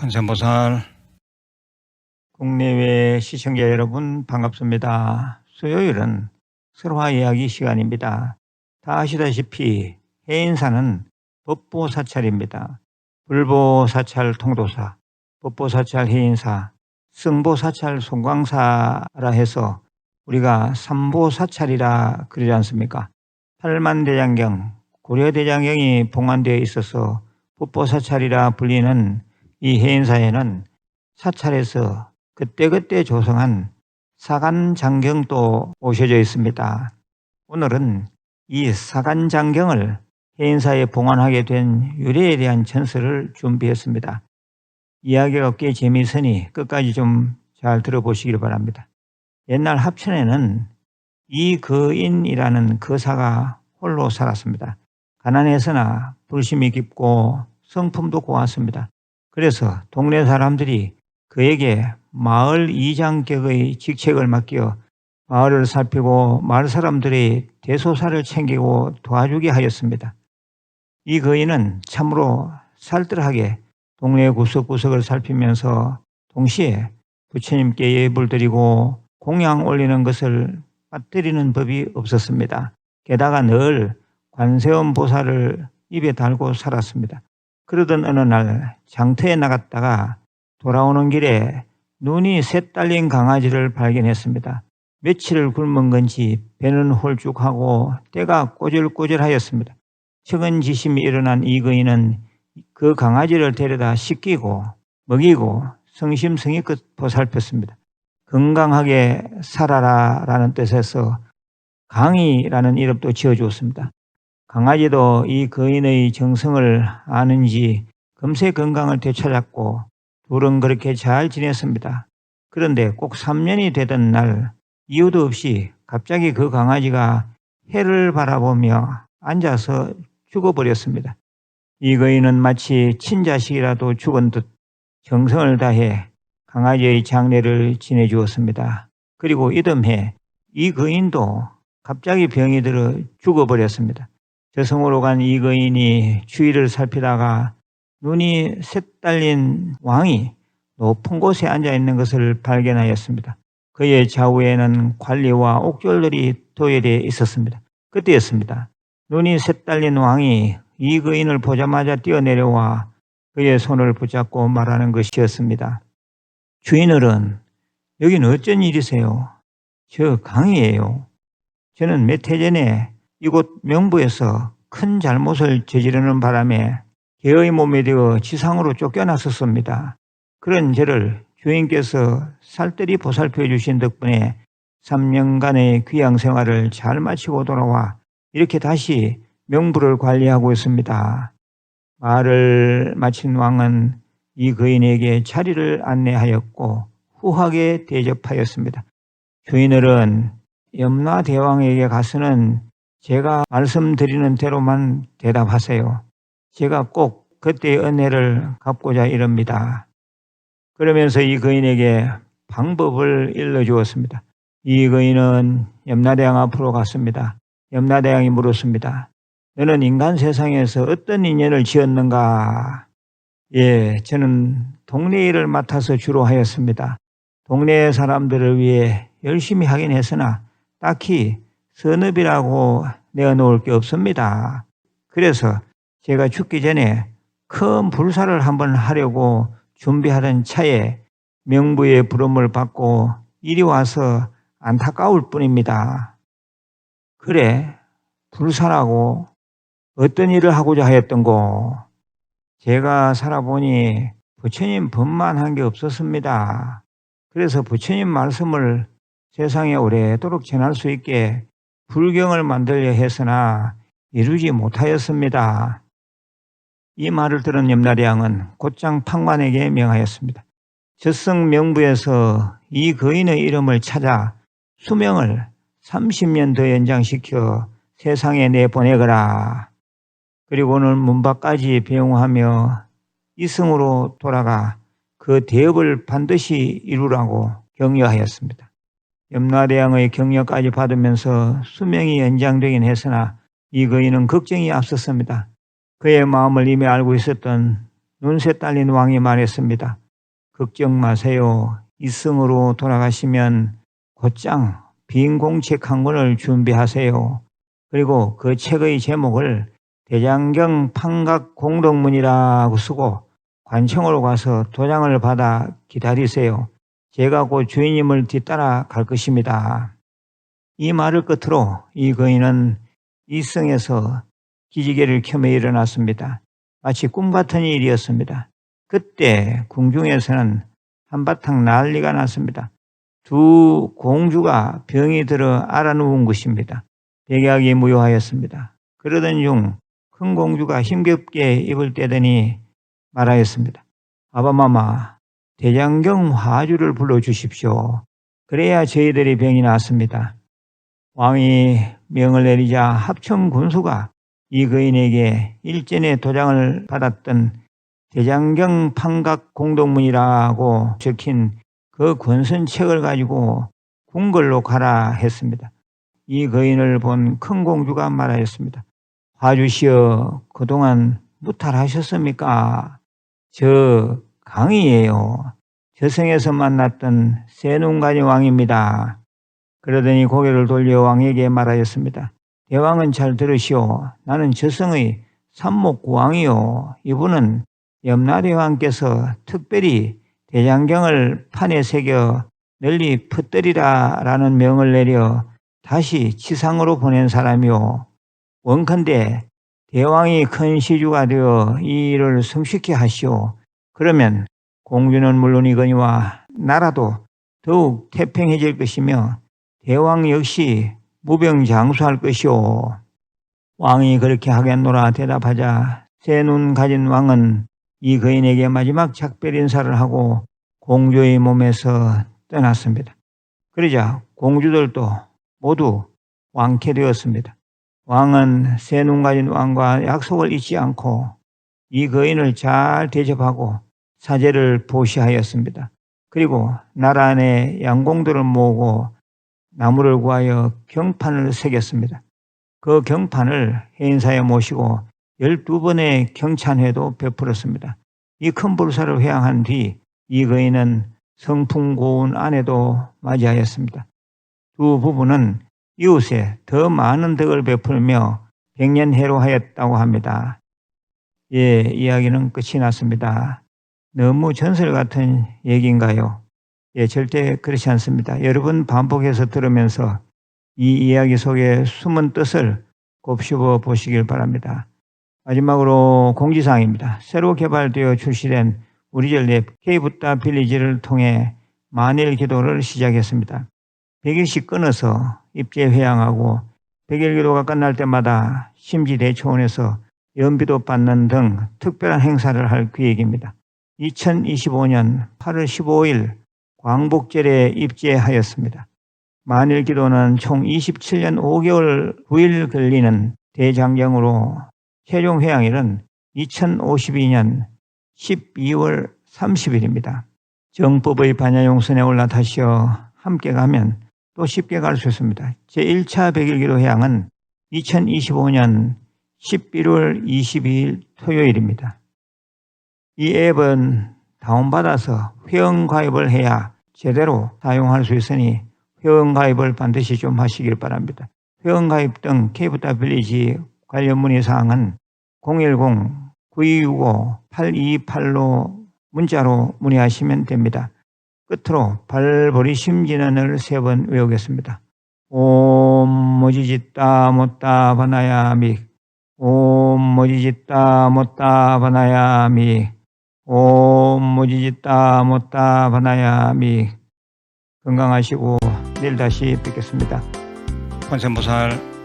한삼보살. 국내외 시청자 여러분 반갑습니다. 수요일은 설화 이야기 시간입니다. 다 아시다시피 해인사는 법보사찰입니다. 불보사찰 통도사, 법보사찰 해인사, 승보사찰 송광사라 해서 우리가 삼보사찰이라 그러지 않습니까? 팔만대장경, 고려대장경이 봉안되어 있어서 법보사찰이라 불리는 이 해인사에는 사찰에서 그때그때 조성한 사간장경도 오셔져 있습니다. 오늘은 이 사간장경을 해인사에 봉안하게 된 유래에 대한 전설을 준비했습니다. 이야기가 꽤 재미있으니 끝까지 좀 잘 들어보시길 바랍니다. 옛날 합천에는 이거인이라는 거사가 홀로 살았습니다. 가난해서나 불심이 깊고 성품도 고왔습니다. 그래서 동네 사람들이 그에게 마을 이장격의 직책을 맡겨 마을을 살피고 마을 사람들의 대소사를 챙기고 도와주게 하였습니다. 이 거인은 참으로 살뜰하게 동네 구석구석을 살피면서 동시에 부처님께 예불 드리고 공양 올리는 것을 빠뜨리는 법이 없었습니다. 게다가 늘 관세음 보살을 입에 달고 살았습니다. 그러던 어느 날 장터에 나갔다가 돌아오는 길에 눈이 셋 딸린 강아지를 발견했습니다. 며칠을 굶은 건지 배는 홀쭉하고 떼가 꼬질꼬질하였습니다. 측은지심이 일어난 이 거인은 그 강아지를 데려다 씻기고 먹이고 성심성의껏 보살폈습니다. 건강하게 살아라 라는 뜻에서 강이라는 이름도 지어주었습니다. 강아지도 이 거인의 정성을 아는지 금세 건강을 되찾았고 둘은 그렇게 잘 지냈습니다. 그런데 꼭 3년이 되던 날 이유도 없이 갑자기 그 강아지가 해를 바라보며 앉아서 죽어버렸습니다. 이 거인은 마치 친자식이라도 죽은 듯 정성을 다해 강아지의 장례를 지내주었습니다. 그리고 이듬해 이 거인도 갑자기 병이 들어 죽어버렸습니다. 저승으로 간 이 거인이 주위를 살피다가 눈이 셋 달린 왕이 높은 곳에 앉아있는 것을 발견하였습니다. 그의 좌우에는 관리와 옥졸들이 도열해 있었습니다. 그때였습니다. 눈이 셋 달린 왕이 이 거인을 보자마자 뛰어내려와 그의 손을 붙잡고 말하는 것이었습니다. 주인어른, 여기는 어쩐 일이세요? 저 강이에요. 저는 몇 해 전에 이곳 명부에서 큰 잘못을 저지르는 바람에 개의 몸이 되어 지상으로 쫓겨났었습니다. 그런 저를 주인께서 살뜰히 보살펴 주신 덕분에 3년간의 귀양 생활을 잘 마치고 돌아와 이렇게 다시 명부를 관리하고 있습니다. 말을 마친 왕은 이 거인에게 자리를 안내하였고 후하게 대접하였습니다. 주인어른, 염라대왕에게 가서는 제가 말씀드리는 대로만 대답하세요. 제가 꼭 그때의 은혜를 갚고자 이럽니다. 그러면서 이 거인에게 방법을 일러주었습니다. 이 거인은 염라대왕 앞으로 갔습니다. 염라대왕이 물었습니다. 너는 인간 세상에서 어떤 인연을 지었는가? 예, 저는 동네 일을 맡아서 주로 하였습니다. 동네 사람들을 위해 열심히 하긴 했으나 딱히 선업이라고 내어놓을 게 없습니다. 그래서 제가 죽기 전에 큰 불사를 한번 하려고 준비하던 차에 명부의 부름을 받고 이리 와서 안타까울 뿐입니다. 그래, 불사라고 어떤 일을 하고자 하였던고? 제가 살아보니 부처님 법만 한 게 없었습니다. 그래서 부처님 말씀을 세상에 오래도록 전할 수 있게 불경을 만들려 했으나 이루지 못하였습니다. 이 말을 들은 염라대왕은 곧장 탕관에게 명하였습니다. 젖성 명부에서 이 거인의 이름을 찾아 수명을 30년 더 연장시켜 세상에 내보내거라. 그리고는 문밖까지 배웅하며 이승으로 돌아가 그 대업을 반드시 이루라고 격려하였습니다. 염라대왕의 격려까지 받으면서 수명이 연장되긴 했으나 이 거인은 걱정이 앞섰습니다. 그의 마음을 이미 알고 있었던 눈새 딸린 왕이 말했습니다. 걱정 마세요. 이승으로 돌아가시면 곧장 빈 공책 한 권을 준비하세요. 그리고 그 책의 제목을 대장경 판각 공덕문이라고 쓰고 관청으로 가서 도장을 받아 기다리세요. 제가 곧 주인님을 뒤따라 갈 것입니다. 이 말을 끝으로 이 거인은 이승에서 기지개를 켜며 일어났습니다. 마치 꿈 같은 일이었습니다. 그때 궁중에서는 한바탕 난리가 났습니다. 두 공주가 병이 들어 앓아누운 것입니다. 백약이 무효하였습니다. 그러던 중 큰 공주가 힘겹게 입을 떼더니 말하였습니다. 아바마마, 대장경 화주를 불러주십시오. 그래야 저희들의 병이 낫습니다. 왕이 명을 내리자 합천 군수가 이 거인에게 일전에 도장을 받았던 대장경 판각 공덕문이라고 적힌 그 권선책을 가지고 궁궐로 가라 했습니다. 이 거인을 본 큰 공주가 말하였습니다. 화주시여, 그동안 무탈하셨습니까? 저 강이에요. 저승에서 만났던 세눈가니 왕입니다. 그러더니 고개를 돌려 왕에게 말하였습니다. 대왕은 잘 들으시오. 나는 저승의 삼목구왕이요. 이분은 염라대 왕께서 특별히 대장경을 판에 새겨 널리 퍼뜨리라 라는 명을 내려 다시 지상으로 보낸 사람이요. 원컨대 대왕이 큰 시주가 되어 이 일을 성쉽게 하시오. 그러면 공주는 물론이거니와 나라도 더욱 태평해질 것이며 대왕 역시 무병장수할 것이오. 왕이 그렇게 하겠노라 대답하자 새 눈 가진 왕은 이 거인에게 마지막 작별 인사를 하고 공주의 몸에서 떠났습니다. 그러자 공주들도 모두 왕쾌되었습니다. 왕은 새 눈 가진 왕과 약속을 잊지 않고 이 거인을 잘 대접하고 사제를 보시하였습니다. 그리고 나라 안에 양공들을 모으고 나무를 구하여 경판을 새겼습니다. 그 경판을 해인사에 모시고 12번의 경찬회도 베풀었습니다. 이 큰 불사를 회항한 뒤 이 거인은 성풍 고운 아내도 맞이하였습니다. 두 부부는 이웃에 더 많은 덕을 베풀며 백년해로하였다고 합니다. 예, 이야기는 끝이 났습니다. 너무 전설 같은 얘기인가요? 예, 절대 그렇지 않습니다. 여러 번 반복해서 들으면서 이 이야기 속에 숨은 뜻을 곱씹어 보시길 바랍니다. 마지막으로 공지사항입니다. 새로 개발되어 출시된 우리절 앱 K붓다 빌리지를 통해 만일 기도를 시작했습니다. 100일씩 끊어서 입제 회양하고 100일 기도가 끝날 때마다 심지대초원에서 연비도 받는 등 특별한 행사를 할 계획입니다. 2025년 8월 15일 광복절에 입제하였습니다. 만일 기도는 총 27년 5개월 9일 걸리는 대장경으로 최종 회양일은 2052년 12월 30일입니다. 정법의 반야용선에 올라타시어 함께 가면 또 쉽게 갈 수 있습니다. 제1차 100일 기도 회양은 2025년 11월 22일 토요일입니다. 이 앱은 다운받아서 회원가입을 해야 제대로 사용할 수 있으니 회원가입을 반드시 좀 하시길 바랍니다. 회원가입 등 K붓다 빌리지 관련 문의사항은 010-9265-8285로 문자로 문의하시면 됩니다. 끝으로 발보리 심진언을 3번 외우겠습니다. 옴 모지짓다 못다 바나야믹 옴 모지짓다 못다 바나야믹 옴 모지짓다 못다 바나야믹. 건강하시고 내일 다시 뵙겠습니다. 관세음보살